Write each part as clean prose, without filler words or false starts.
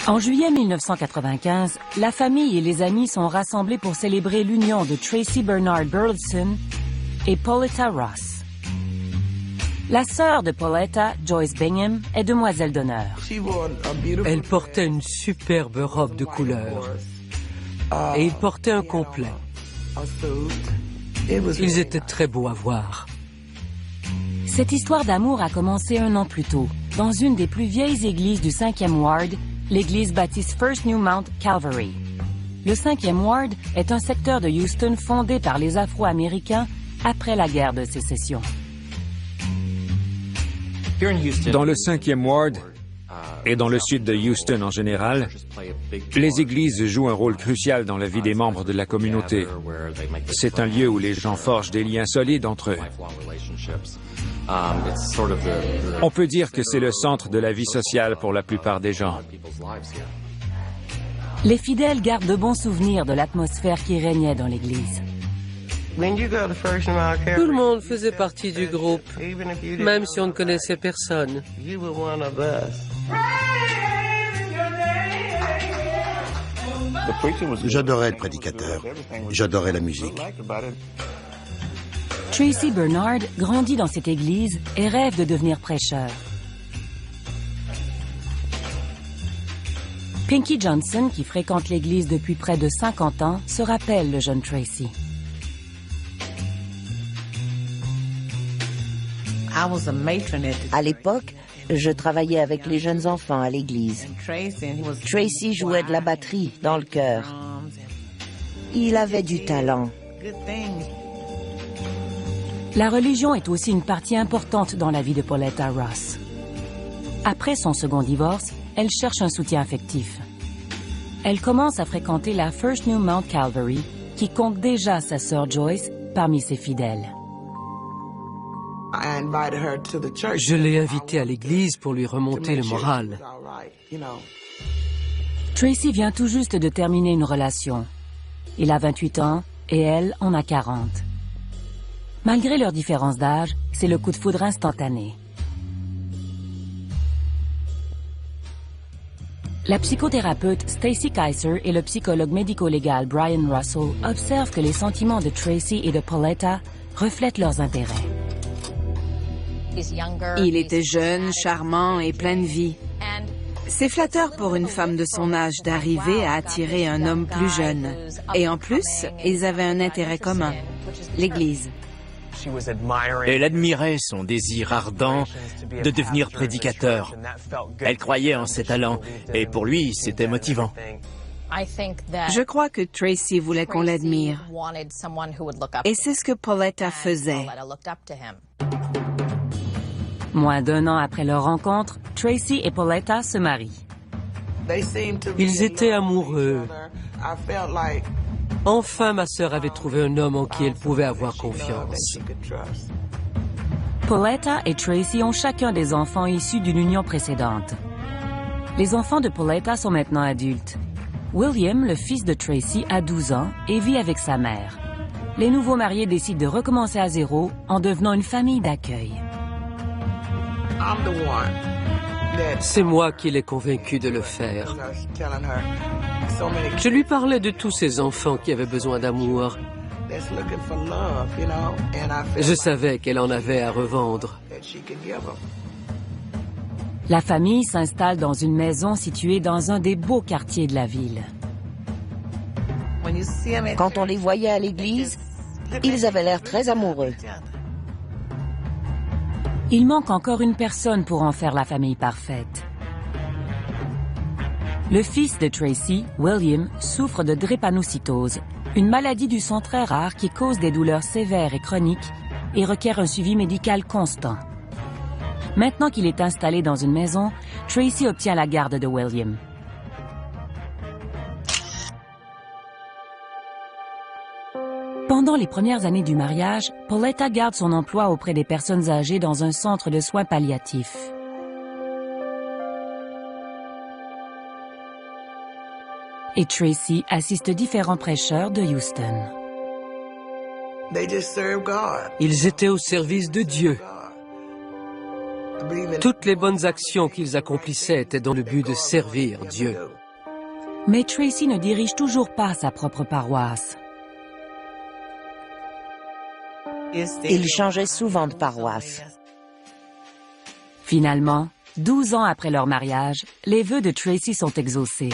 En juillet 1995, la famille et les amis sont rassemblés pour célébrer l'union de Tracy Bernard Burleson et Pauletta Ross. La sœur de Pauletta, Joyce Bingham, est demoiselle d'honneur. Elle portait une superbe robe de couleur et il portait un complet. Ils étaient très beaux à voir. Cette histoire d'amour a commencé 1 an plus tôt, dans une des plus vieilles églises du 5e Ward, l'église baptiste First New Mount Calvary. Le 5e Ward est un secteur de Houston fondé par les Afro-Américains après la guerre de sécession. Dans le 5e Ward et dans le sud de Houston en général, les églises jouent un rôle crucial dans la vie des membres de la communauté. C'est un lieu où les gens forgent des liens solides entre eux. On peut dire que c'est le centre de la vie sociale pour la plupart des gens. Les fidèles gardent de bons souvenirs de l'atmosphère qui régnait dans l'église. Tout le monde faisait partie du groupe, même si on ne connaissait personne. J'adorais le prédicateur. J'adorais la musique. Tracy Bernard grandit dans cette église et rêve de devenir prêcheur. Pinky Johnson, qui fréquente l'église depuis près de 50 ans, se rappelle le jeune Tracy. À l'époque, je travaillais avec les jeunes enfants à l'église. Tracy jouait de la batterie dans le chœur. Il avait du talent. La religion est aussi une partie importante dans la vie de Pauletta Ross. Après son second divorce, elle cherche un soutien affectif. Elle commence à fréquenter la First New Mount Calvary, qui compte déjà sa sœur Joyce parmi ses fidèles. Je l'ai invitée à l'église pour lui remonter le moral. Tracy vient tout juste de terminer une relation. Il a 28 ans et elle en a 40. Malgré leur différence d'âge, c'est le coup de foudre instantané. La psychothérapeute Stacy Kaiser et le psychologue médico-légal Brian Russell observent que les sentiments de Tracy et de Pauletta reflètent leurs intérêts. Il était jeune, charmant et plein de vie. C'est flatteur pour une femme de son âge d'arriver à attirer un homme plus jeune. Et en plus, ils avaient un intérêt commun, l'Église. Elle admirait son désir ardent de devenir prédicateur. Elle croyait en ses talents et pour lui, c'était motivant. Je crois que Tracy voulait qu'on l'admire. Et c'est ce que Pauletta faisait. Moins d'1 an après leur rencontre, Tracy et Pauletta se marient. Ils étaient amoureux. Enfin, ma sœur avait trouvé un homme en qui elle pouvait avoir confiance. Pauletta et Tracy ont chacun des enfants issus d'une union précédente. Les enfants de Pauletta sont maintenant adultes. William, le fils de Tracy, a 12 ans et vit avec sa mère. Les nouveaux mariés décident de recommencer à zéro en devenant une famille d'accueil. C'est moi qui l'ai convaincu de le faire. Je lui parlais de tous ces enfants qui avaient besoin d'amour. Je savais qu'elle en avait à revendre. La famille s'installe dans une maison située dans un des beaux quartiers de la ville. Quand on les voyait à l'église, ils avaient l'air très amoureux. Il manque encore une personne pour en faire la famille parfaite. Le fils de Tracy, William, souffre de drépanocytose, une maladie du sang très rare qui cause des douleurs sévères et chroniques et requiert un suivi médical constant. Maintenant qu'il est installé dans une maison, Tracy obtient la garde de William. Pendant les premières années du mariage, Pauletta garde son emploi auprès des personnes âgées dans un centre de soins palliatifs. Et Tracy assiste différents prêcheurs de Houston. Ils étaient au service de Dieu. Toutes les bonnes actions qu'ils accomplissaient étaient dans le but de servir Dieu. Mais Tracy ne dirige toujours pas sa propre paroisse. Il changeait souvent de paroisse. Finalement, 12 ans après leur mariage, les vœux de Tracy sont exaucés.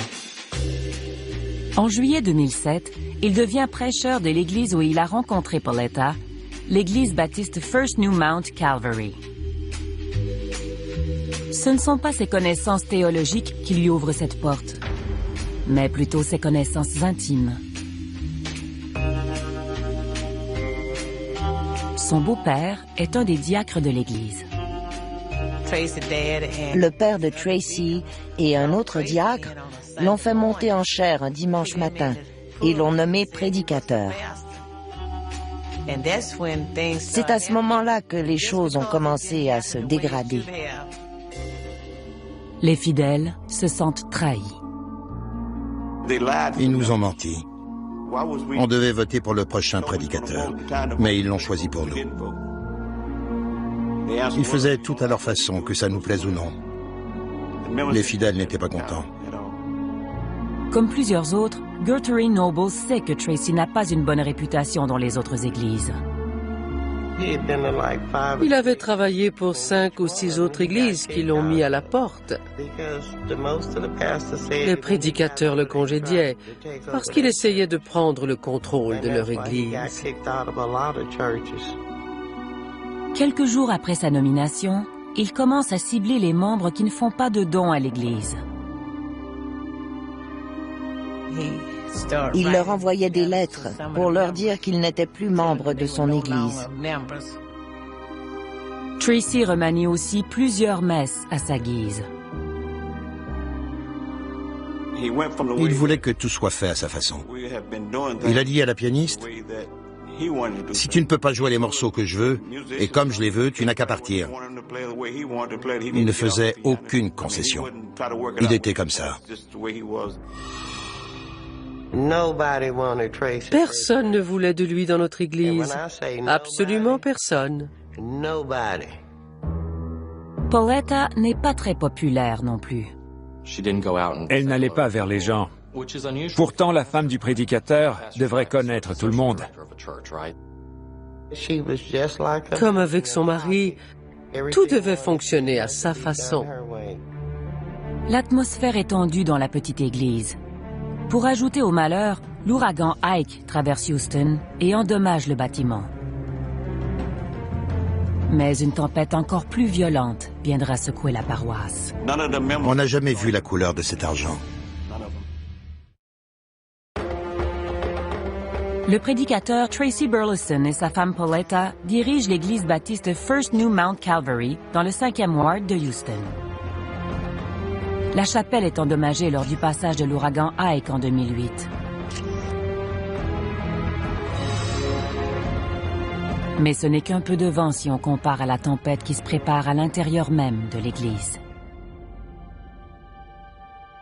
En juillet 2007, il devient prêcheur de l'église où il a rencontré Pauletta, l'église baptiste First New Mount Calvary. Ce ne sont pas ses connaissances théologiques qui lui ouvrent cette porte, mais plutôt ses connaissances intimes. Son beau-père est un des diacres de l'église. Le père de Tracy et un autre diacre l'ont fait monter en chaire un dimanche matin et l'ont nommé prédicateur. C'est à ce moment-là que les choses ont commencé à se dégrader. Les fidèles se sentent trahis. Ils nous ont menti. On devait voter pour le prochain prédicateur, mais ils l'ont choisi pour nous. Ils faisaient tout à leur façon, que ça nous plaise ou non. Les fidèles n'étaient pas contents. Comme plusieurs autres, Guthrie Noble sait que Tracy n'a pas une bonne réputation dans les autres églises. Il avait travaillé pour 5 ou 6 autres églises qui l'ont mis à la porte. Les prédicateurs le congédiaient parce qu'il essayait de prendre le contrôle de leur église. Quelques jours après sa nomination, il commence à cibler les membres qui ne font pas de dons à l'église. Il leur envoyait des lettres pour leur dire qu'ils n'étaient plus membres de son église. Tracy remanie aussi plusieurs messes à sa guise. Il voulait que tout soit fait à sa façon. Il a dit à la pianiste, « Si tu ne peux pas jouer les morceaux que je veux, et comme je les veux, tu n'as qu'à partir. » Il ne faisait aucune concession. Il était comme ça. Personne ne voulait de lui dans notre église. Absolument personne. Pauletta n'est pas très populaire non plus. Elle n'allait pas vers les gens. Pourtant, la femme du prédicateur devrait connaître tout le monde. Comme avec son mari, tout devait fonctionner à sa façon. L'atmosphère est tendue dans la petite église. Pour ajouter au malheur, l'ouragan Ike traverse Houston et endommage le bâtiment. Mais une tempête encore plus violente viendra secouer la paroisse. On n'a jamais vu la couleur de cet argent. Le prédicateur Tracy Burleson et sa femme Pauletta dirigent l'église baptiste First New Mount Calvary dans le 5e ward de Houston. La chapelle est endommagée lors du passage de l'ouragan Ike en 2008. Mais ce n'est qu'un peu de vent si on compare à la tempête qui se prépare à l'intérieur même de l'église.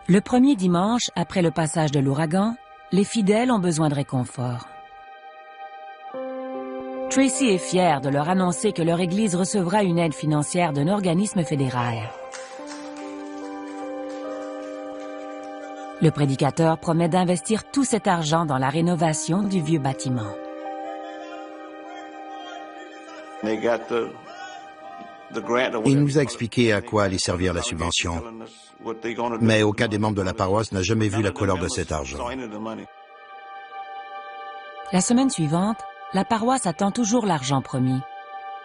Le premier dimanche, après le passage de l'ouragan, les fidèles ont besoin de réconfort. Tracy est fière de leur annoncer que leur église recevra une aide financière d'un organisme fédéral. Le prédicateur promet d'investir tout cet argent dans la rénovation du vieux bâtiment. Il nous a expliqué à quoi allait servir la subvention, mais aucun des membres de la paroisse n'a jamais vu la couleur de cet argent. La semaine suivante, la paroisse attend toujours l'argent promis.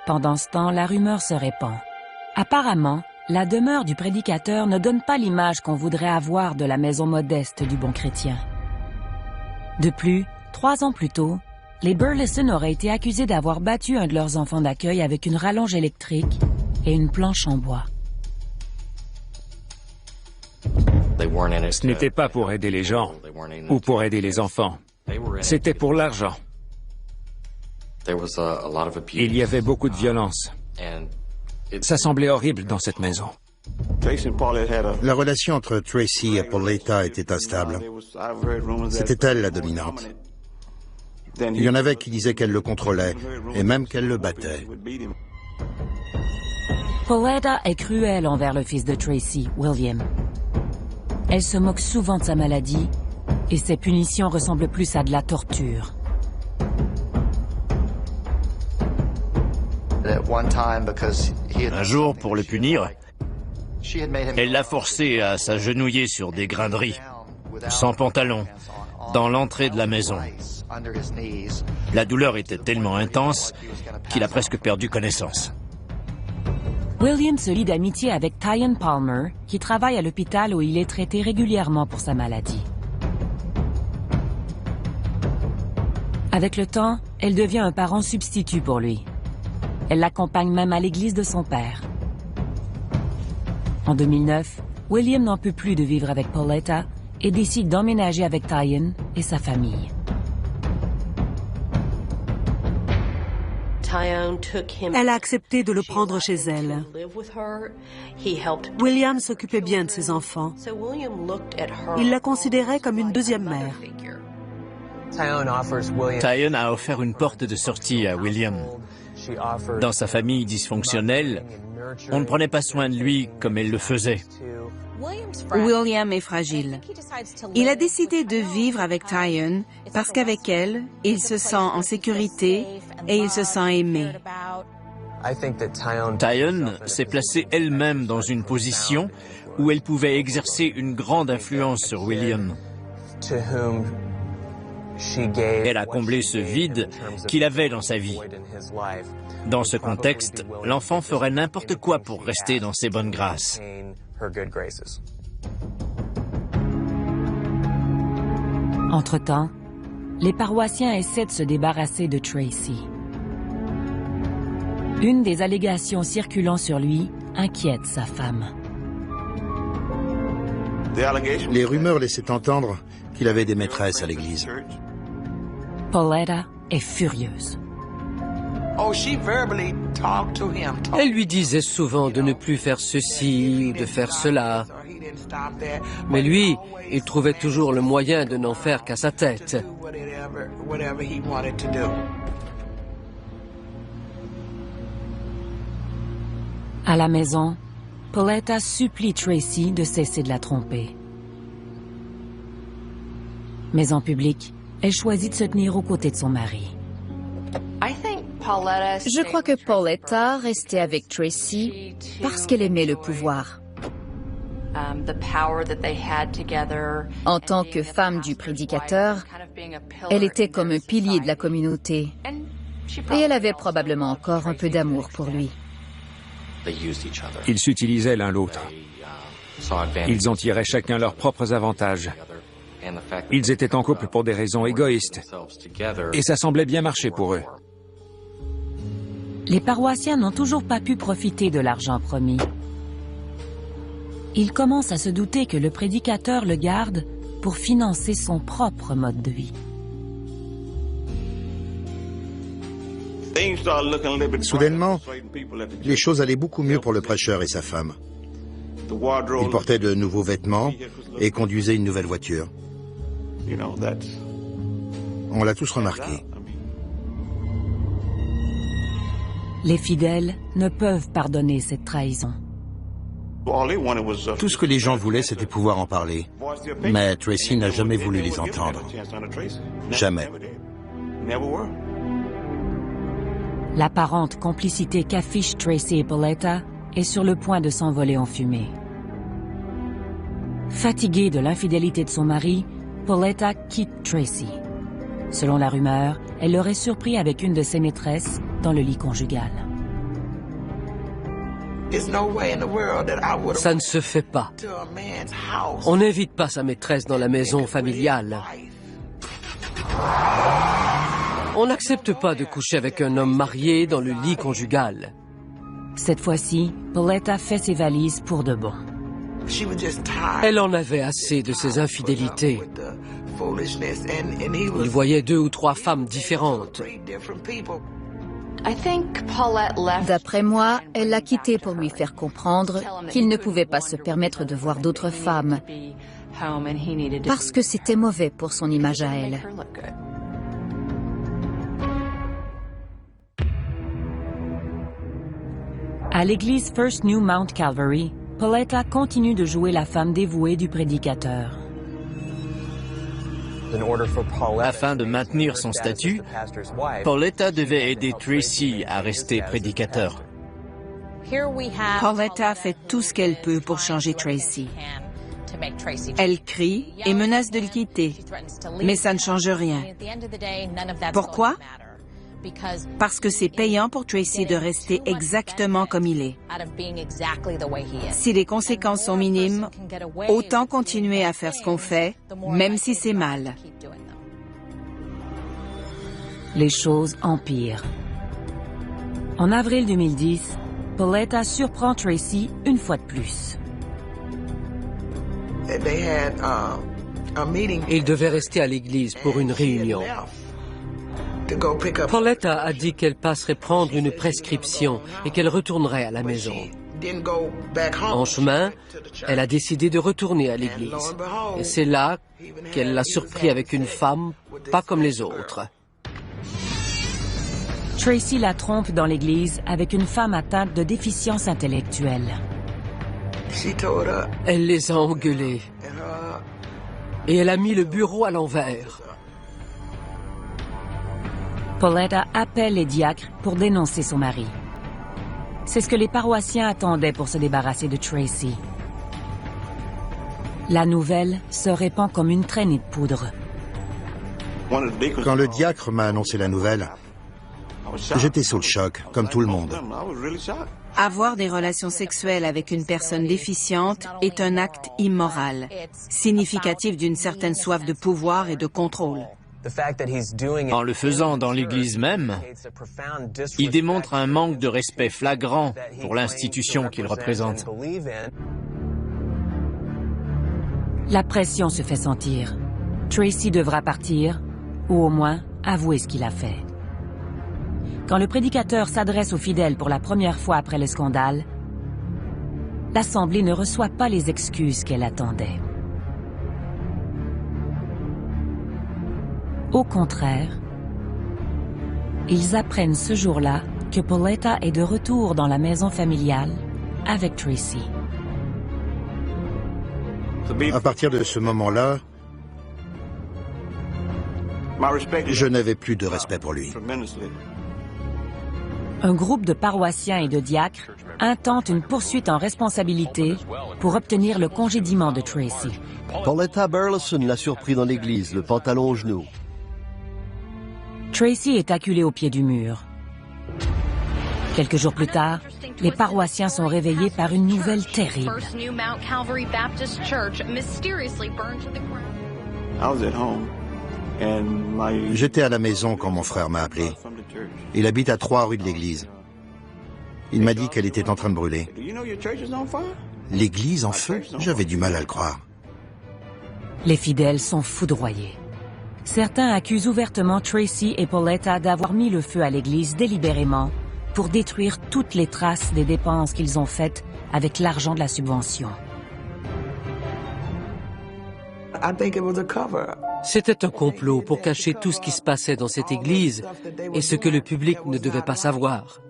Pendant ce temps, la rumeur se répand. Apparemment, la demeure du prédicateur ne donne pas l'image qu'on voudrait avoir de la maison modeste du bon chrétien. De plus, 3 ans plus tôt, les Burleson auraient été accusés d'avoir battu un de leurs enfants d'accueil avec une rallonge électrique et une planche en bois. Ce n'était pas pour aider les gens ou pour aider les enfants. C'était pour l'argent. Il y avait beaucoup de violence. Ça semblait horrible dans cette maison. La relation entre Tracy et Pauletta était instable. C'était elle la dominante. Il y en avait qui disaient qu'elle le contrôlait, et même qu'elle le battait. Pauletta est cruelle envers le fils de Tracy, William. Elle se moque souvent de sa maladie et ses punitions ressemblent plus à de la torture. Un jour, pour le punir, elle l'a forcé à s'agenouiller sur des grains de riz, sans pantalon, dans l'entrée de la maison. La douleur était tellement intense qu'il a presque perdu connaissance. William se lie d'amitié avec Tyan Palmer, qui travaille à l'hôpital où il est traité régulièrement pour sa maladie. Avec le temps, elle devient un parent substitut pour lui. Elle l'accompagne même à l'église de son père. En 2009, William n'en peut plus de vivre avec Pauletta et décide d'emménager avec Tyan et sa famille. Elle a accepté de le prendre chez elle. William s'occupait bien de ses enfants. Il la considérait comme une deuxième mère. Tyan a offert une porte de sortie à William. Dans sa famille dysfonctionnelle, on ne prenait pas soin de lui comme elle le faisait. William est fragile. Il a décidé de vivre avec Tyan parce qu'avec elle, il se sent en sécurité et il se sent aimé. Tyan s'est placée elle-même dans une position où elle pouvait exercer une grande influence sur William. Elle a comblé ce vide qu'il avait dans sa vie. Dans ce contexte, l'enfant ferait n'importe quoi pour rester dans ses bonnes grâces. Entre-temps, les paroissiens essaient de se débarrasser de Tracy. Une des allégations circulant sur lui inquiète sa femme. Les rumeurs laissaient entendre qu'il avait des maîtresses à l'église. Pauletta est furieuse. Elle lui disait souvent de ne plus faire ceci, de faire cela. Mais lui, il trouvait toujours le moyen de n'en faire qu'à sa tête. À la maison, Pauletta supplie Tracy de cesser de la tromper. Mais en public, elle choisit de se tenir aux côtés de son mari. Je crois que Pauletta restait avec Tracy parce qu'elle aimait le pouvoir. En tant que femme du prédicateur, elle était comme un pilier de la communauté. Et elle avait probablement encore un peu d'amour pour lui. Ils s'utilisaient l'un l'autre. Ils en tiraient chacun leurs propres avantages. Ils étaient en couple pour des raisons égoïstes. Et ça semblait bien marcher pour eux. Les paroissiens n'ont toujours pas pu profiter de l'argent promis. Ils commencent à se douter que le prédicateur le garde pour financer son propre mode de vie. Soudainement, les choses allaient beaucoup mieux pour le prêcheur et sa femme. Il portait de nouveaux vêtements et conduisait une nouvelle voiture. On l'a tous remarqué. Les fidèles ne peuvent pardonner cette trahison. Tout ce que les gens voulaient, c'était pouvoir en parler. Mais Tracy n'a jamais voulu les entendre. Jamais. L'apparente complicité qu'affichent Tracy et Pauletta est sur le point de s'envoler en fumée. Fatiguée de l'infidélité de son mari, Pauletta quitte Tracy. Selon la rumeur, elle l'aurait surpris avec une de ses maîtresses dans le lit conjugal. Ça ne se fait pas. On n'invite pas sa maîtresse dans la maison familiale. On n'accepte pas de coucher avec un homme marié dans le lit conjugal. Cette fois-ci, Pauletta fait ses valises pour de bon. Elle en avait assez de ses infidélités. Il voyait 2 ou 3 femmes différentes. D'après moi, elle l'a quitté pour lui faire comprendre qu'il ne pouvait pas se permettre de voir d'autres femmes, parce que c'était mauvais pour son image à elle. À l'église First New Mount Calvary, Pauletta continue de jouer la femme dévouée du prédicateur. Afin de maintenir son statut, Pauletta devait aider Tracy à rester prédicateur. Pauletta fait tout ce qu'elle peut pour changer Tracy. Elle crie et menace de le quitter, mais ça ne change rien. Pourquoi? Parce que c'est payant pour Tracy de rester exactement comme il est. Si les conséquences sont minimes, autant continuer à faire ce qu'on fait, même si c'est mal. Les choses empirent. En avril 2010, Pauletta surprend Tracy une fois de plus. Il devait rester à l'église pour une réunion. Pauletta a dit qu'elle passerait prendre une prescription et qu'elle retournerait à la maison. En chemin, elle a décidé de retourner à l'église. Et c'est là qu'elle l'a surpris avec une femme pas comme les autres. Tracy la trompe dans l'église avec une femme atteinte de déficience intellectuelle. Elle les a engueulés. Et elle a mis le bureau à l'envers. Pauletta appelle les diacres pour dénoncer son mari. C'est ce que les paroissiens attendaient pour se débarrasser de Tracy. La nouvelle se répand comme une traînée de poudre. Quand le diacre m'a annoncé la nouvelle, j'étais sous le choc, comme tout le monde. Avoir des relations sexuelles avec une personne déficiente est un acte immoral, significatif d'une certaine soif de pouvoir et de contrôle. En le faisant dans l'Église même, il démontre un manque de respect flagrant pour l'institution qu'il représente. La pression se fait sentir. Tracy devra partir, ou au moins avouer ce qu'il a fait. Quand le prédicateur s'adresse aux fidèles pour la première fois après le scandale, l'Assemblée ne reçoit pas les excuses qu'elle attendait. Au contraire, ils apprennent ce jour-là que Pauletta est de retour dans la maison familiale avec Tracy. À partir de ce moment-là, je n'avais plus de respect pour lui. Un groupe de paroissiens et de diacres intente une poursuite en responsabilité pour obtenir le congédiement de Tracy. Pauletta Burleson l'a surpris dans l'église, le pantalon au genou. Tracy est acculée au pied du mur. Quelques jours plus tard, les paroissiens sont réveillés par une nouvelle terrible. J'étais à la maison quand mon frère m'a appelé. Il habite à 3 rues de l'église. Il m'a dit qu'elle était en train de brûler. L'église en feu? J'avais du mal à le croire. Les fidèles sont foudroyés. Certains accusent ouvertement Tracy et Pauletta d'avoir mis le feu à l'église délibérément pour détruire toutes les traces des dépenses qu'ils ont faites avec l'argent de la subvention. C'était un complot pour cacher tout ce qui se passait dans cette église et ce que le public ne devait pas savoir.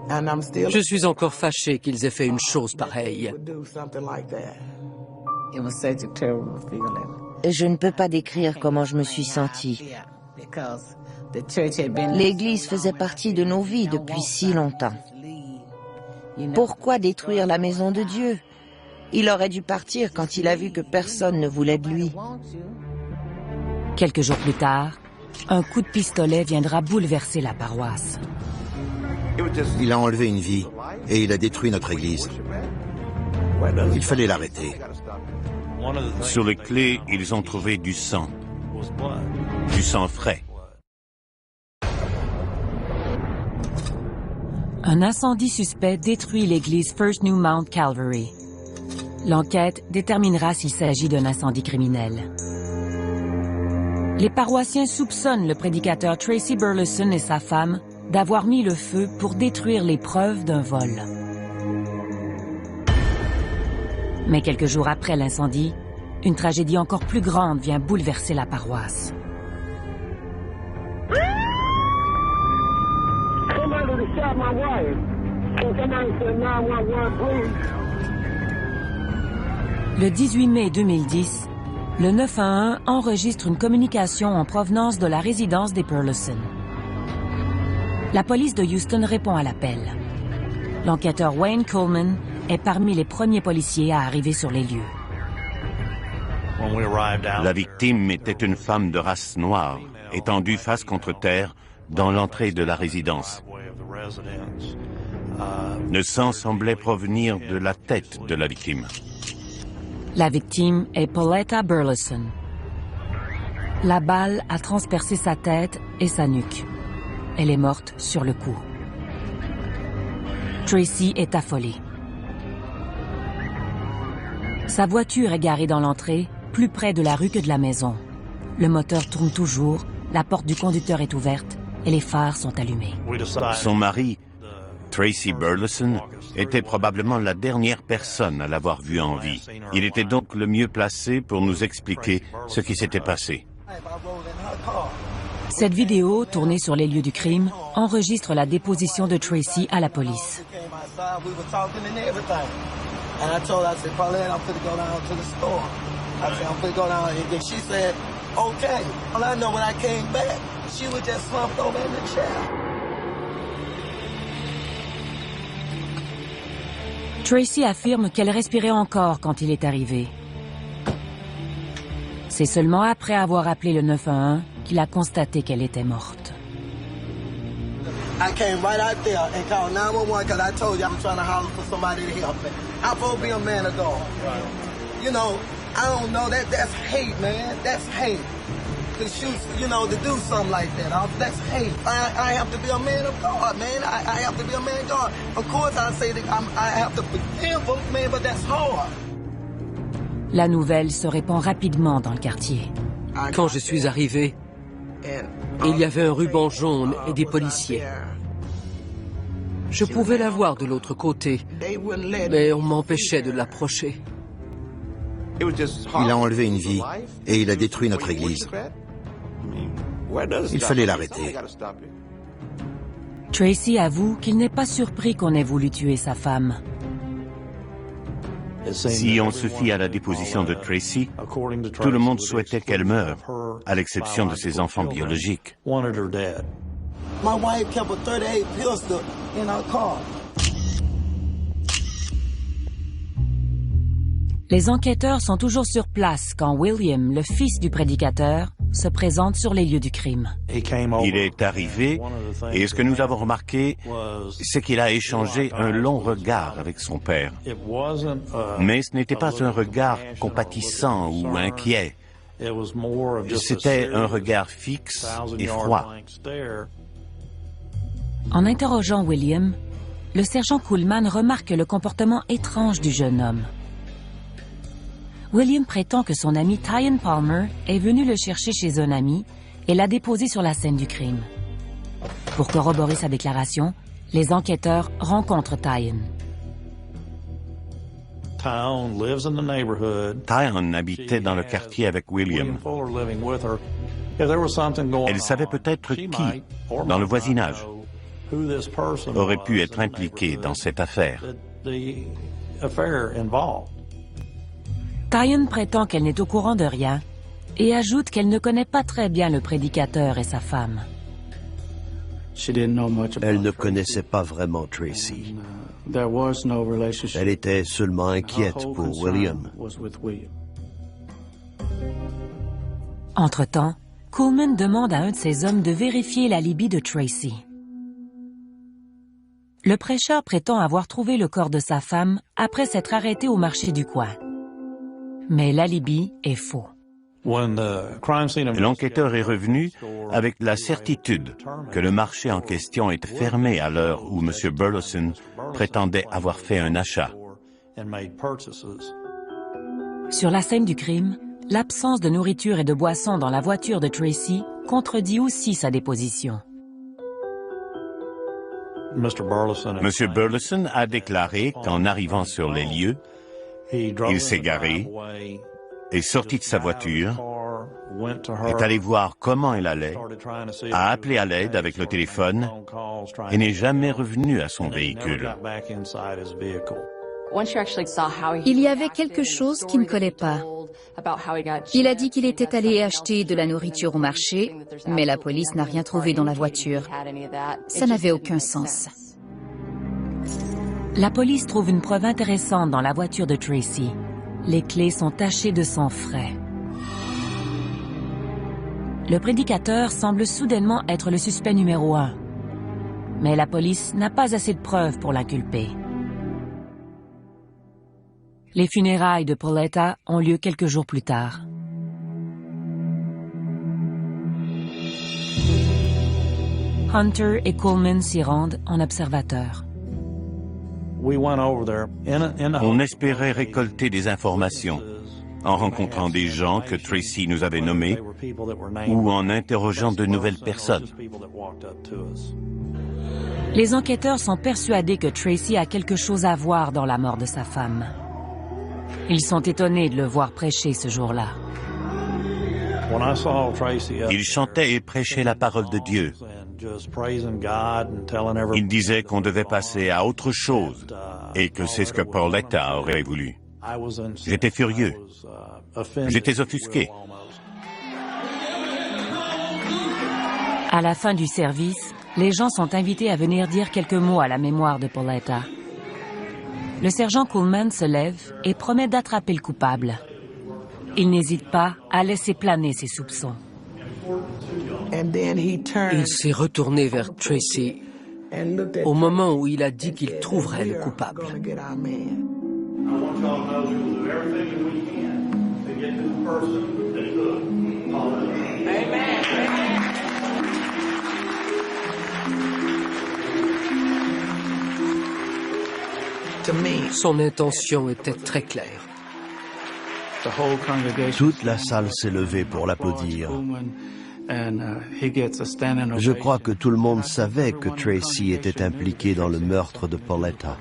Je suis encore fâché qu'ils aient fait une chose pareille. Je ne peux pas décrire comment je me suis sentie. L'Église faisait partie de nos vies depuis si longtemps. Pourquoi détruire la maison de Dieu? Il aurait dû partir quand il a vu que personne ne voulait de lui. Quelques jours plus tard, un coup de pistolet viendra bouleverser la paroisse. Il a enlevé une vie et il a détruit notre église. Il fallait l'arrêter. Sur les clés, ils ont trouvé du sang frais. Un incendie suspect détruit l'église First New Mount Calvary. L'enquête déterminera s'il s'agit d'un incendie criminel. Les paroissiens soupçonnent le prédicateur Tracy Burleson et sa femme d'avoir mis le feu pour détruire les preuves d'un vol. Mais quelques jours après l'incendie, une tragédie encore plus grande vient bouleverser la paroisse. Le 18 mai 2010, le 911 enregistre une communication en provenance de la résidence des Burleson. La police de Houston répond à l'appel. L'enquêteur Wayne Coleman est parmi les premiers policiers à arriver sur les lieux. La victime était une femme de race noire, étendue face contre terre dans l'entrée de la résidence. Le sang semblait provenir de la tête de la victime. La victime est Pauletta Burleson. La balle a transpercé sa tête et sa nuque. Elle est morte sur le coup. Tracy est affolée. Sa voiture est garée dans l'entrée, plus près de la rue que de la maison. Le moteur tourne toujours, la porte du conducteur est ouverte et les phares sont allumés. Son mari, Tracy Burleson, était probablement la dernière personne à l'avoir vue en vie. Il était donc le mieux placé pour nous expliquer ce qui s'était passé. Cette vidéo, tournée sur les lieux du crime, enregistre la déposition de Tracy à la police. Tracy affirme qu'elle respirait encore quand il est arrivé. C'est seulement après avoir appelé le 911 qu'il a constaté qu'elle était morte. I came right out there and called 911 because I told you I'm trying to holler for somebody to help me. I'm supposed to be a man of God. You know, I don't know, that's hate, man. That's hate. To shoot, you know, to do something like that. That's hate. I have to be a man of God, man. I have to be a man of God. Of course, I say that I have to forgive them, man, but that's hard. La nouvelle se répand rapidement dans le quartier. Quand je suis arrivé, il y avait un ruban jaune et des policiers. Je pouvais la voir de l'autre côté, mais on m'empêchait de l'approcher. Il a enlevé une vie et il a détruit notre église. Il fallait l'arrêter. Tracy avoue qu'il n'est pas surpris qu'on ait voulu tuer sa femme. Si on se fie à la déposition de Tracy, tout le monde souhaitait qu'elle meure, à l'exception de ses enfants biologiques. My wife kept a 38 pistol in her car. Les enquêteurs sont toujours sur place quand William, le fils du prédicateur, se présente sur les lieux du crime. Il est arrivé, et ce que nous avons remarqué, c'est qu'il a échangé un long regard avec son père. Mais ce n'était pas un regard compatissant ou inquiet. C'était un regard fixe et froid. En interrogeant William, le sergent Coleman remarque le comportement étrange du jeune homme. William prétend que son ami Tyan Palmer est venu le chercher chez un ami et l'a déposé sur la scène du crime. Pour corroborer sa déclaration, les enquêteurs rencontrent Tyan. Tyan habitait dans le quartier avec William. Elle savait peut-être qui, dans le voisinage, aurait pu être impliqué dans cette affaire. Tyan prétend qu'elle n'est au courant de rien et ajoute qu'elle ne connaît pas très bien le prédicateur et sa femme. Elle ne connaissait pas vraiment Tracy. Elle était seulement inquiète pour William. Entre-temps, Coleman demande à un de ses hommes de vérifier l'alibi de Tracy. Le prêcheur prétend avoir trouvé le corps de sa femme après s'être arrêté au marché du coin. Mais l'alibi est faux. L'enquêteur est revenu avec la certitude que le marché en question était fermé à l'heure où M. Burleson prétendait avoir fait un achat. Sur la scène du crime, l'absence de nourriture et de boissons dans la voiture de contredit aussi sa déposition. M. Burleson a déclaré qu'en arrivant sur les lieux, il s'est garé, est sorti de sa voiture est allé voir comment elle allait, a appelé à l'aide avec le téléphone et n'est jamais revenu à son véhicule. Il y avait quelque chose qui ne collait pas. Il a dit qu'il était allé acheter de la nourriture au marché, mais la police n'a rien trouvé dans la voiture. Ça n'avait aucun sens. La police trouve une preuve intéressante dans la voiture de Tracy. Les clés sont tachées de sang frais. Le prédicateur semble soudainement être le suspect numéro 1. Mais la police n'a pas assez de preuves pour l'inculper. Les funérailles de Pauletta ont lieu quelques jours plus tard. Hunter et Coleman s'y rendent en observateur. On espérait récolter des informations en rencontrant des gens que Tracy nous avait nommés ou en interrogeant de nouvelles personnes. Les enquêteurs sont persuadés que Tracy a quelque chose à voir dans la mort de sa femme. Ils sont étonnés de le voir prêcher ce jour-là. Il chantait et prêchait la parole de Dieu. Il disait qu'on devait passer à autre chose et que c'est ce que Pauletta aurait voulu. J'étais furieux. J'étais offusqué. À la fin du service, les gens sont invités à venir dire quelques mots à la mémoire de Pauletta. Le sergent Coleman se lève et promet d'attraper le coupable. Il n'hésite pas à laisser planer ses soupçons. Il s'est retourné vers Tracy au moment où il a dit qu'il trouverait le coupable. Son intention était très claire. Toute la salle s'est levée pour l'applaudir. Je crois que tout le monde savait que Tracy était impliqué dans le meurtre de Pauletta.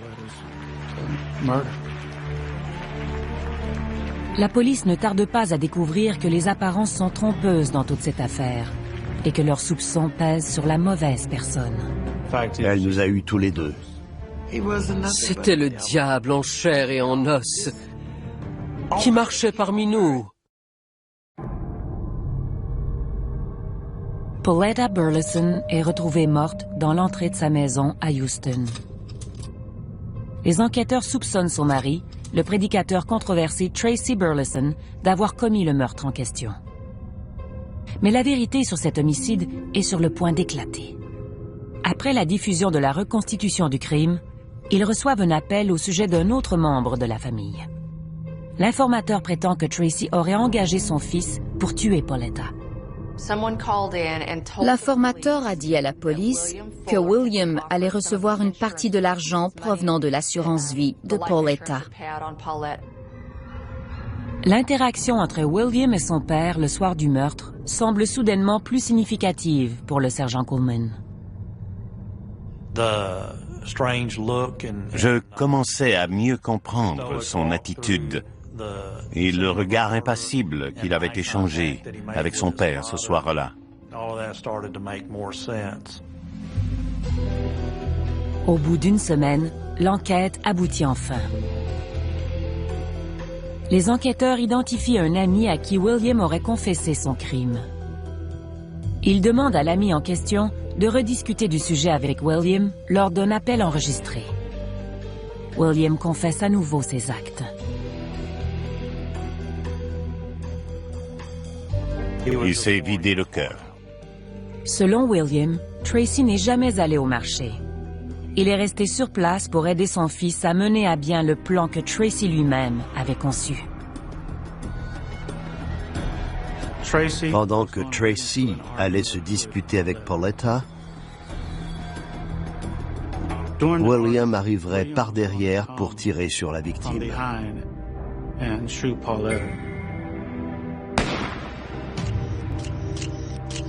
La police ne tarde pas à découvrir que les apparences sont trompeuses dans toute cette affaire et que leurs soupçons pèsent sur la mauvaise personne. Elle nous a eus tous les deux. C'était le diable en chair et en os qui marchait parmi nous. Pauletta Burleson est retrouvée morte dans l'entrée de sa maison à Houston. Les enquêteurs soupçonnent son mari, le prédicateur controversé Tracy Burleson, d'avoir commis le meurtre en question. Mais la vérité sur cet homicide est sur le point d'éclater. Après la diffusion de la reconstitution du crime, ils reçoivent un appel au sujet d'un autre membre de la famille. L'informateur prétend que Tracy aurait engagé son fils pour tuer Pauletta. L'informateur a dit à la police que William allait recevoir une partie de l'argent provenant de l'assurance vie de Pauletta. L'interaction entre William et son père le soir du meurtre semble soudainement plus significative pour le sergent Coleman. Je commençais à mieux comprendre son attitude et le regard impassible qu'il avait échangé avec son père ce soir-là. Au bout d'une semaine, l'enquête aboutit enfin. Les enquêteurs identifient un ami à qui William aurait confessé son crime. Ils demandent à l'ami en question de rediscuter du sujet avec William lors d'un appel enregistré. William confesse à nouveau ses actes. Il s'est vidé le cœur. Selon William, Tracy n'est jamais allé au marché. Il est resté sur place pour aider son fils à mener à bien le plan que Tracy lui-même avait conçu. Pendant que Tracy allait se disputer avec Pauletta, William arriverait par derrière pour tirer sur la victime.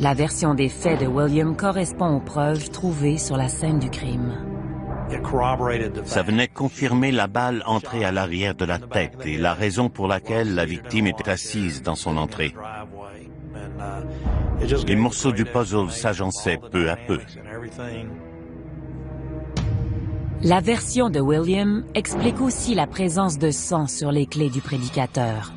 La version des faits de William correspond aux preuves trouvées sur la scène du crime. Ça venait confirmer la balle entrée à l'arrière de la tête et la raison pour laquelle la victime était assise dans son entrée. Les morceaux du puzzle s'agençaient peu à peu. La version de William explique aussi la présence de sang sur les clés du prédicateur.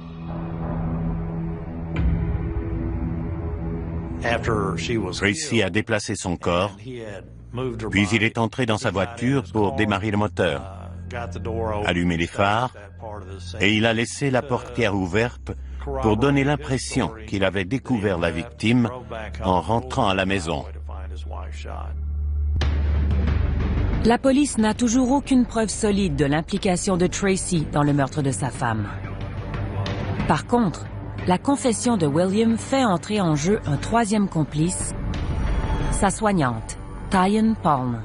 Tracy a déplacé son corps, puis il est entré dans sa voiture pour démarrer le moteur, allumer les phares, et il a laissé la portière ouverte pour donner l'impression qu'il avait découvert la victime en rentrant à la maison. La police n'a toujours aucune preuve solide de l'implication de Tracy dans le meurtre de sa femme. Par contre, la confession de William fait entrer en jeu un troisième complice, sa soignante, Tyann Palmer.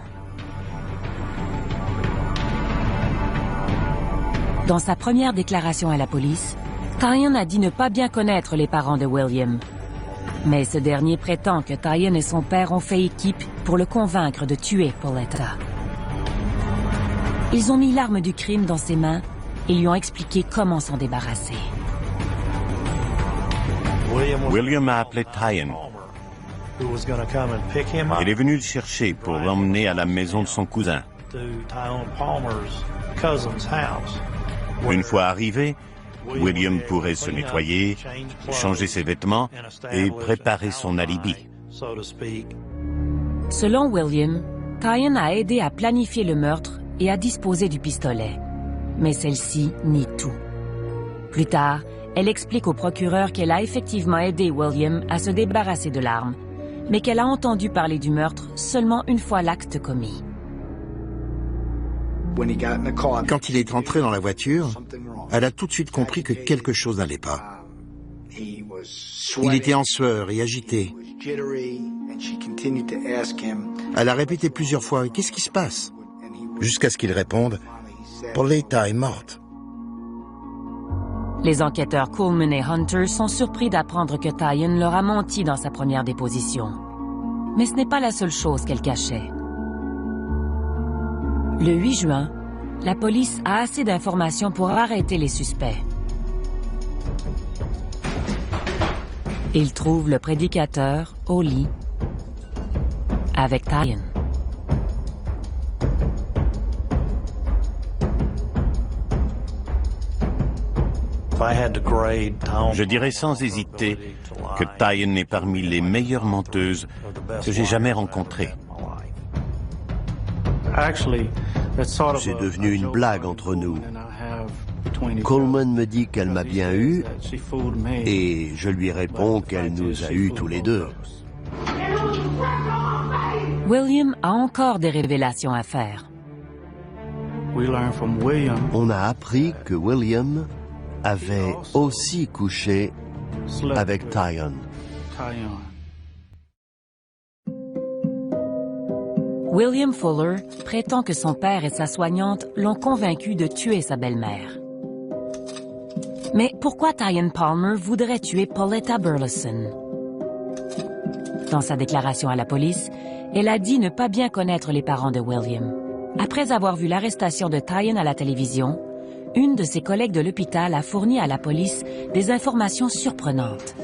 Dans sa première déclaration à la police, Tyann a dit ne pas bien connaître les parents de William. Mais ce dernier prétend que Tyann et son père ont fait équipe pour le convaincre de tuer Pauletta. Ils ont mis l'arme du crime dans ses mains et lui ont expliqué comment s'en débarrasser. William a appelé Tyann. Il est venu le chercher pour l'emmener à la maison de son cousin. Une fois arrivé, William pourrait se nettoyer, changer ses vêtements et préparer son alibi. Selon William, Tyann a aidé à planifier le meurtre et à disposer du pistolet. Mais celle-ci nie tout. Plus tard, elle explique au procureur qu'elle a effectivement aidé William à se débarrasser de l'arme, mais qu'elle a entendu parler du meurtre seulement une fois l'acte commis. Quand il est rentré dans la voiture, elle a tout de suite compris que quelque chose n'allait pas. Il était en sueur et agité. Elle a répété plusieurs fois « Qu'est-ce qui se passe ?» jusqu'à ce qu'il réponde « Pauletta est morte ». Les enquêteurs Coleman et Hunter sont surpris d'apprendre que Tyann leur a menti dans sa première déposition. Mais ce n'est pas la seule chose qu'elle cachait. Le 8 juin, la police a assez d'informations pour arrêter les suspects. Ils trouvent le prédicateur au lit avec Tyann. Je dirais sans hésiter que Tyann est parmi les meilleures menteuses que j'ai jamais rencontrées. C'est devenu une blague entre nous. Coleman me dit qu'elle m'a bien eu et je lui réponds qu'elle nous a eus tous les deux. William a encore des révélations à faire. On a appris que William avait aussi couché avec Tyann. William Fuller prétend que son père et sa soignante l'ont convaincu de tuer sa belle-mère. Mais pourquoi Tyann Palmer voudrait tuer Pauletta Burleson? Dans sa déclaration à la police, elle a dit ne pas bien connaître les parents de William. Après avoir vu l'arrestation de Tyann à la télévision, une de ses collègues de l'hôpital a fourni à la police des informations surprenantes.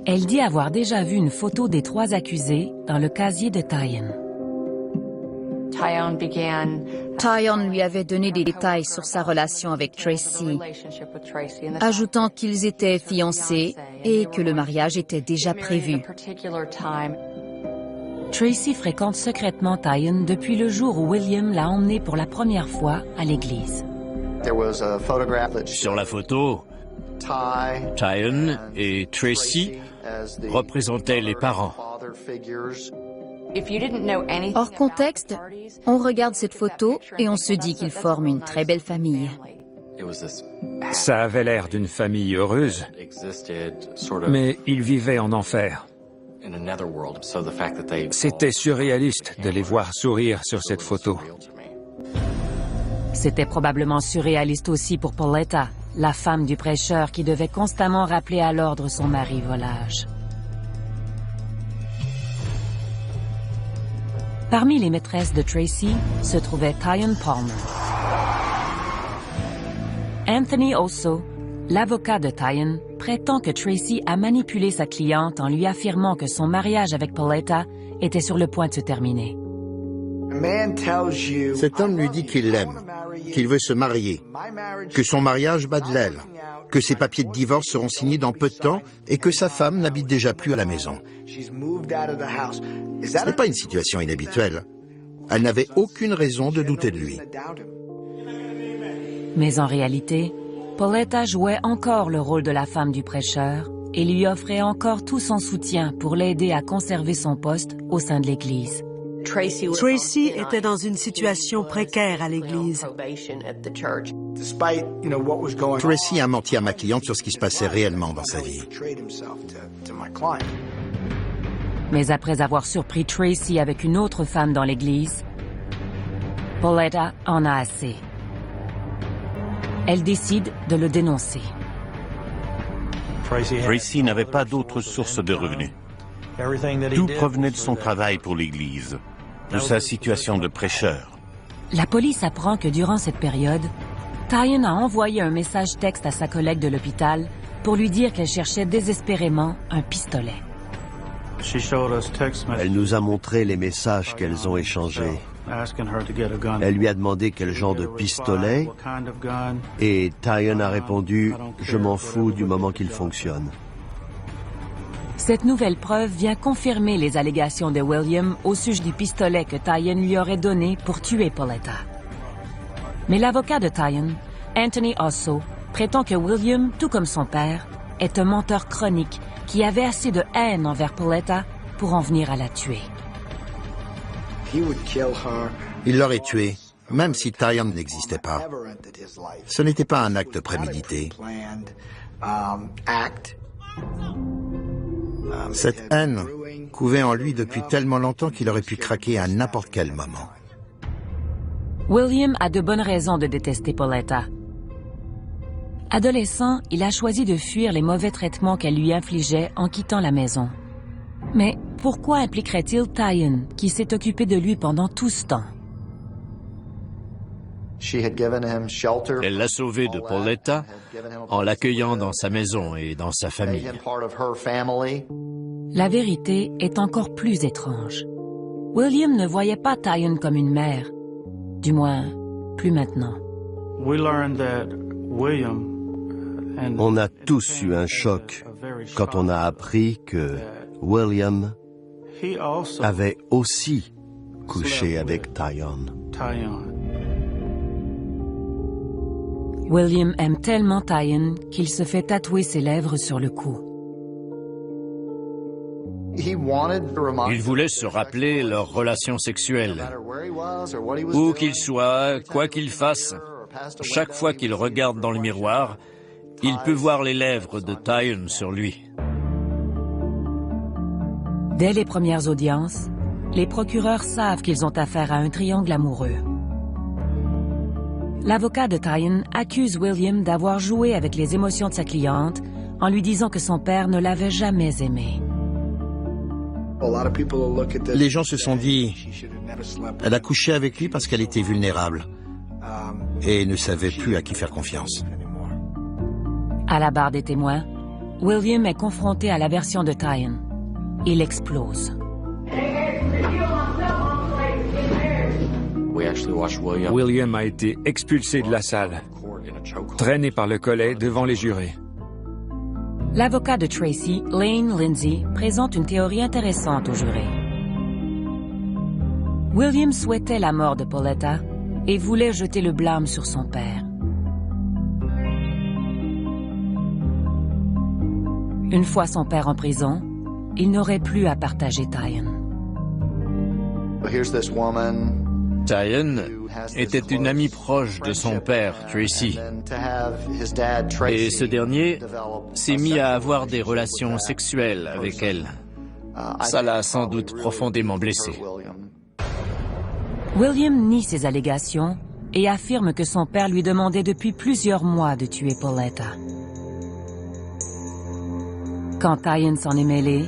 Elle dit avoir déjà vu une photo des 3 accusés dans le casier de Tyann. Tyann lui avait donné des détails sur sa relation avec Tracy, ajoutant qu'ils étaient fiancés et que le mariage était déjà prévu. Tracy fréquente secrètement Tyann depuis le jour où William l'a emmenée pour la première fois à l'église. Sur la photo, Tyann et Tracy représentaient les parents. Hors contexte, on regarde cette photo et on se dit qu'ils forment une très belle famille. Ça avait l'air d'une famille heureuse, mais ils vivaient en enfer. C'était surréaliste de les voir sourire sur cette photo. C'était probablement surréaliste aussi pour Pauletta, la femme du prêcheur qui devait constamment rappeler à l'ordre son mari volage. Parmi les maîtresses de Tracy se trouvait Tyann Palmer. Anthony Osso, L'avocat de Tyan prétend que Tracy a manipulé sa cliente en lui affirmant que son mariage avec Pauletta était sur le point de se terminer. Cet homme lui dit qu'il l'aime, qu'il veut se marier, que son mariage bat de l'aile, que ses papiers de divorce seront signés dans peu de temps et que sa femme n'habite déjà plus à la maison. Ce n'est pas une situation inhabituelle. Elle n'avait aucune raison de douter de lui. Mais en réalité, Pauletta jouait encore le rôle de la femme du prêcheur et lui offrait encore tout son soutien pour l'aider à conserver son poste au sein de l'Église. Tracy était dans une situation précaire à l'église. Tracy a menti à ma cliente sur ce qui se passait réellement dans sa vie. Mais après avoir surpris Tracy avec une autre femme dans l'église, Pauletta en a assez. Elle décide de le dénoncer. Tracy n'avait pas d'autre source de revenus. Tout provenait de son travail pour l'Église, de sa situation de prêcheur. La police apprend que durant cette période, Tyan a envoyé un message texte à sa collègue de l'hôpital pour lui dire qu'elle cherchait désespérément un pistolet. Elle nous a montré les messages qu'elles ont échangés. Elle lui a demandé quel genre de pistolet et Tyan a répondu « Je m'en fous du moment qu'il fonctionne ». Cette nouvelle preuve vient confirmer les allégations de William au sujet du pistolet que Tyan lui aurait donné pour tuer Pauletta. Mais l'avocat de Tyan, Anthony Osso, prétend que William, tout comme son père, est un menteur chronique qui avait assez de haine envers Pauletta pour en venir à la tuer. Il l'aurait tuée, même si Tyan n'existait pas. Ce n'était pas un acte prémédité. Cette haine couvait en lui depuis tellement longtemps qu'il aurait pu craquer à n'importe quel moment. William a de bonnes raisons de détester Pauletta. Adolescent, il a choisi de fuir les mauvais traitements qu'elle lui infligeait en quittant la maison. Mais pourquoi impliquerait-il Tyan, qui s'est occupé de lui pendant tout ce temps? Elle l'a sauvé de Pauletta en l'accueillant dans sa maison et dans sa famille. La vérité est encore plus étrange. William ne voyait pas Tyan comme une mère. Du moins, plus maintenant. On a tous eu un choc quand on a appris que William avait aussi couché avec Tyan. William aime tellement Tyan qu'il se fait tatouer ses lèvres sur le cou. Il voulait se rappeler leur relation sexuelle. Où qu'il soit, quoi qu'il fasse, chaque fois qu'il regarde dans le miroir, il peut voir les lèvres de Tyan sur lui. Dès les premières audiences, les procureurs savent qu'ils ont affaire à un triangle amoureux. L'avocat de Tyan accuse William d'avoir joué avec les émotions de sa cliente en lui disant que son père ne l'avait jamais aimée. Les gens se sont dit, elle a couché avec lui parce qu'elle était vulnérable et ne savait plus à qui faire confiance. À la barre des témoins, William est confronté à la version de Tyan. Il explose. William a été expulsé de la salle, traîné par le collet devant les jurés. L'avocat de Tracy, Lane Lindsay, présente une théorie intéressante aux jurés. William souhaitait la mort de Pauletta et voulait jeter le blâme sur son père. Une fois son père en prison, il n'aurait plus à partager Tyan. Tyan était une amie proche de son père, Tracy. Et ce dernier s'est mis à avoir des relations sexuelles avec elle. Ça l'a sans doute profondément blessé. William nie ces allégations et affirme que son père lui demandait depuis plusieurs mois de tuer Pauletta. Quand Tyan s'en est mêlé,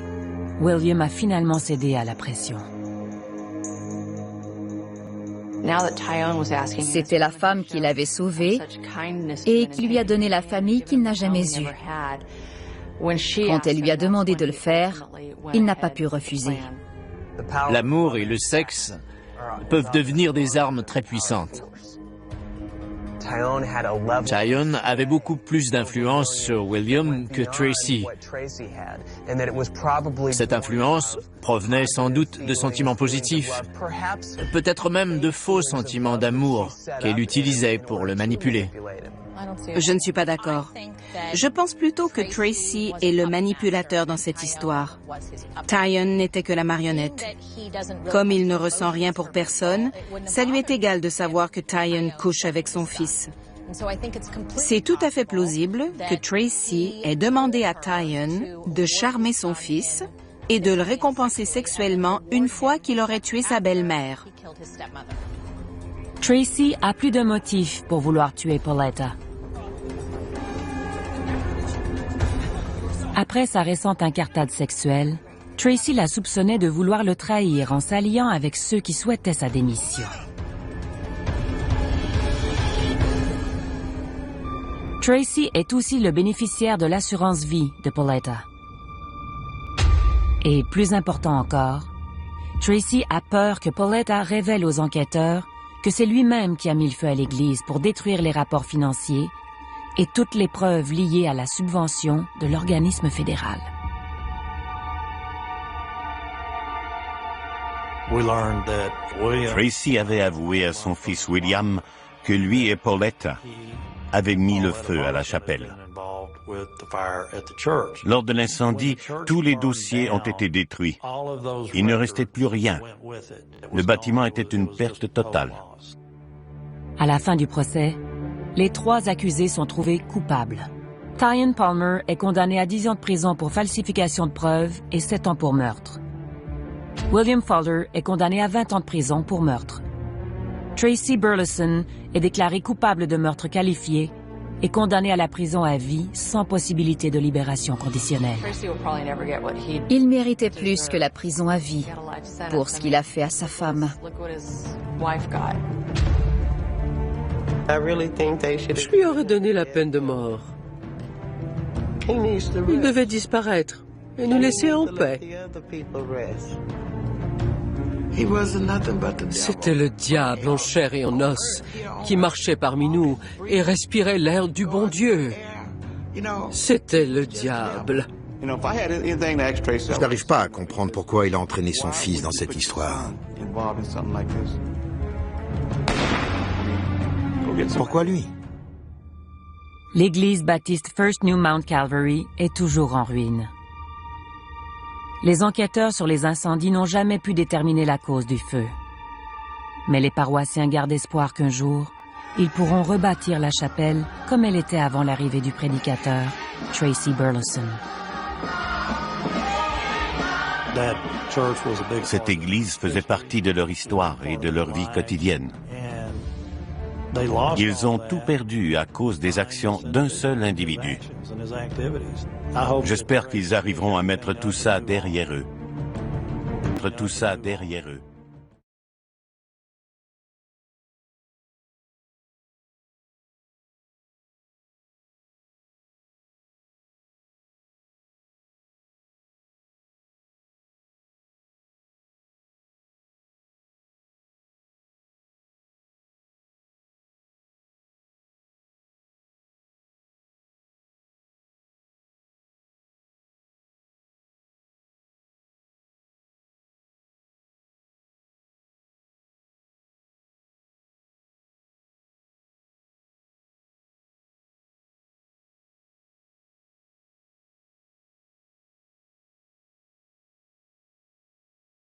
William a finalement cédé à la pression. C'était la femme qui l'avait sauvé et qui lui a donné la famille qu'il n'a jamais eue. Quand elle lui a demandé de le faire, il n'a pas pu refuser. L'amour et le sexe peuvent devenir des armes très puissantes. Tyon avait beaucoup plus d'influence sur William que Tracy. Cette influence provenait sans doute de sentiments positifs, peut-être même de faux sentiments d'amour qu'elle utilisait pour le manipuler. Je ne suis pas d'accord. Je pense plutôt que Tracy est le manipulateur dans cette histoire. Tyon n'était que la marionnette. Comme il ne ressent rien pour personne, ça lui est égal de savoir que Tyon couche avec son fils. C'est tout à fait plausible que Tracy ait demandé à Tyon de charmer son fils et de le récompenser sexuellement une fois qu'il aurait tué sa belle-mère. Tracy a plus de motifs pour vouloir tuer Pauletta. Après sa récente incartade sexuelle, Tracy la soupçonnait de vouloir le trahir en s'alliant avec ceux qui souhaitaient sa démission. Tracy est aussi le bénéficiaire de l'assurance vie de Pauletta. Et plus important encore, Tracy a peur que Pauletta révèle aux enquêteurs que c'est lui-même qui a mis le feu à l'église pour détruire les rapports financiers et toutes les preuves liées à la subvention de l'organisme fédéral. Tracy avait avoué à son fils William que lui et Pauletta avaient mis le feu à la chapelle. Lors de l'incendie, tous les dossiers ont été détruits. Il ne restait plus rien. Le bâtiment était une perte totale. À la fin du procès, les 3 accusés sont trouvés coupables. Tyon Palmer est condamné à 10 ans de prison pour falsification de preuves et 7 ans pour meurtre. William Fowler est condamné à 20 ans de prison pour meurtre. Tracy Burleson est déclaré coupable de meurtre qualifié et condamné à la prison à vie sans possibilité de libération conditionnelle. Il méritait plus que la prison à vie pour ce qu'il a fait à sa femme. Je lui aurais donné la peine de mort. Il devait disparaître et nous laisser en paix. C'était le diable en chair et en os qui marchait parmi nous et respirait l'air du bon Dieu. C'était le diable. Je n'arrive pas à comprendre pourquoi il a entraîné son fils dans cette histoire. Pourquoi lui? L'église baptiste First New Mount Calvary est toujours en ruine. Les enquêteurs sur les incendies n'ont jamais pu déterminer la cause du feu. Mais les paroissiens gardent espoir qu'un jour, ils pourront rebâtir la chapelle comme elle était avant l'arrivée du prédicateur, Tracy Burleson. Cette église faisait partie de leur histoire et de leur vie quotidienne. Ils ont tout perdu à cause des actions d'un seul individu. J'espère qu'ils arriveront à mettre tout ça derrière eux.